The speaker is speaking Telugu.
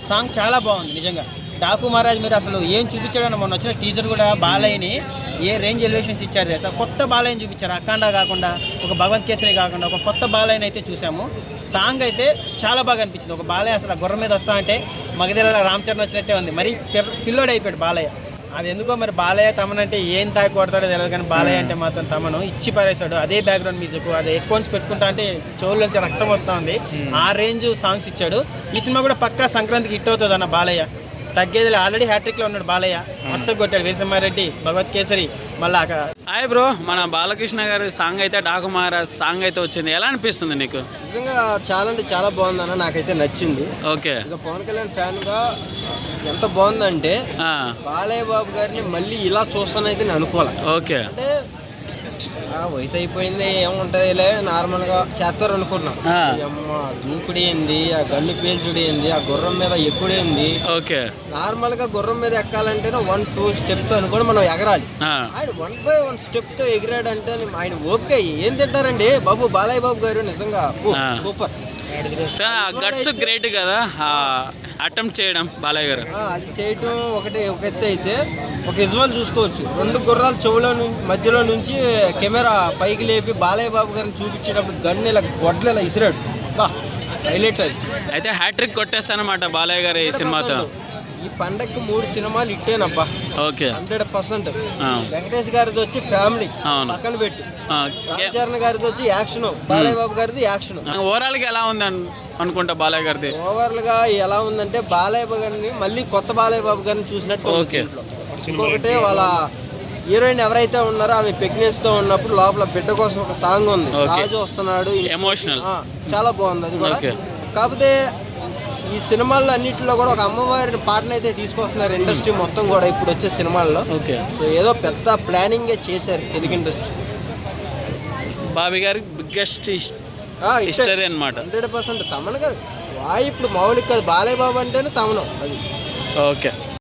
సాంగ్ చాలా బాగుంది నిజంగా. డాకు మహారాజ్ మీరు అసలు ఏం చూపించాడని మొన్న వచ్చిన టీజర్ కూడా బాలయ్యని ఏ రేంజ్ ఎలివేషన్స్ ఇచ్చారు తెలుసా. కొత్త బాలయ్యని చూపించారు, అఖండ కాకుండా, ఒక భగవంత్ కేసరి కాకుండా ఒక కొత్త బాలయ్యని అయితే చూసాము. సాంగ్ అయితే చాలా బాగా అనిపించింది. ఒక బాలయ్య అసలు గుర్రం మీద వస్తా అంటే మగధీరలో రామ్ చరణ్ వచ్చినట్టే ఉంది. మరి పిల్లోడు అయిపోయాడు బాలయ్య. అది ఎందుకో మరి బాలయ్య తమనంటే ఏం తాగి కొడతాడో తెలియదు, కానీ బాలయ్య అంటే మాత్రం తమను ఇచ్చి పారేశాడు. అదే బ్యాక్గ్రౌండ్ మ్యూజిక్, అదే హెడ్ ఫోన్స్ పెట్టుకుంటా అంటే చెవుల్లోంచి రక్తం వస్తూ ఉంది. ఆ రేంజ్ సాంగ్స్ ఇచ్చాడు. ఈ సినిమా కూడా పక్కా సంక్రాంతికి హిట్ అవుతుంది అన్న బాలయ్య. తగ్గేది ఆల్రెడీ హ్యాట్రిక్లో ఉన్నాడు బాలయ్య. మస్తు కొట్టాడు వీరసింహారెడ్డి, భగవత్ కేసరి. మళ్ళీ హాయ్ బ్రో, మన బాలకృష్ణ గారి సాంగ్ అయితే డాకు మహారాజ్ సాంగ్ అయితే వచ్చింది. ఎలా అనిపిస్తుంది నీకు? నిజంగా చాలా అంటే చాలా బాగుందన్న, నాకైతే నచ్చింది. ఓకే, ఇక పవన్ కళ్యాణ్ ఫ్యాన్ గా ఎంత బాగుందంటే బాలయ్య బాబు గారిని మళ్ళీ ఇలా చూస్తానైతే నేను అనుకోవాలి. ఓకే, అంటే వయసు అయిపోయింది ఏముంటదిలే నార్మల్ గా చేస్తారు అనుకున్నాం. అమ్మ దూకుడు ఏంది, ఆ గన్ను పేల్చుడు ఏంది, ఆ గుర్రం మీద ఎక్కుడేంది. ఓకే, నార్మల్ గా గుర్రం మీద ఎక్కాలంటేనే 1-2 స్టెప్స్ అనుకోని మనం ఎగరాలి. ఆయన 1/1 స్టెప్ తో ఎగిరాడంటే ఆయన ఓపిక ఏం తింటారండి బాబు. బాలయ్య బాబు గారు నిజంగా సూపర్. గట్స్ గ్రేట్ కదా అటెంప్ట్ చేయడం బాలయ్య గారు. అది చేయటం ఒక ఎత్తు అయితే, ఒక విజువల్ చూసుకోవచ్చు. 2 గుర్రాలు చెవులో మధ్యలో నుంచి కెమెరా పైకి లేపి బాలయ్య బాబు గారిని చూపించేటప్పుడు గన్ను ఇలా గొడ్లు ఇలా ఇసిరాడు. హైలైట్ అది. అయితే హ్యాట్రిక్ కొట్టేస్తానమాట బాలయ్య గారు ఈ సినిమాతో. ఈ పండగకి 3 సినిమాలు ఇట్టేనబ్బా. ఓకే, 100%. వెంకటేష్ గారిది వచ్చి ఫ్యామిలీ పక్కన పెట్టి, రామ్ చరణ్ గారిది వచ్చి యాక్షన్, బాలయ్య బాబు గారిది యాక్షన్. ఓవరాల్ గా ఎలా ఉంది అనుకుంటా బాలయ్య గారిది? ఓవరాల్ గా ఎలా ఉందంటే బాలయ్య బాబు గారిని మళ్ళీ కొత్త బాలయ్య బాబు గారిని చూసినట్టు. ఓకే, ఇంకొకటి వాళ్ళ హీరోయిన్ ఎవరైతే ఉన్నారో ఆమె ప్రెగ్నెన్సీ తో ఉన్నప్పుడు లోపల బిడ్డ కోసం ఒక సాంగ్ ఉంది, రాజు వస్తున్నాడు, ఎమోషనల్, చాలా బాగుంది అది కూడా. కాకపోతే ఈ సినిమాల్లో అన్నింటిలో కూడా ఒక అమ్మవారి పాటను అయితే తీసుకొస్తున్నారు ఇండస్ట్రీ మొత్తం కూడా ఇప్పుడు వచ్చే సినిమాల్లో. సో ఏదో పెద్ద ప్లానింగ్ చేశారు తెలుగు ఇండస్ట్రీ. బాబీ గారి బిగ్గెస్ట్ హిస్టరీ అన్నమాట. 100% తమన్ గారు ఇప్పుడు మౌలిక బాలయ్య బాబు అంటేనే తమను అది. ఓకే.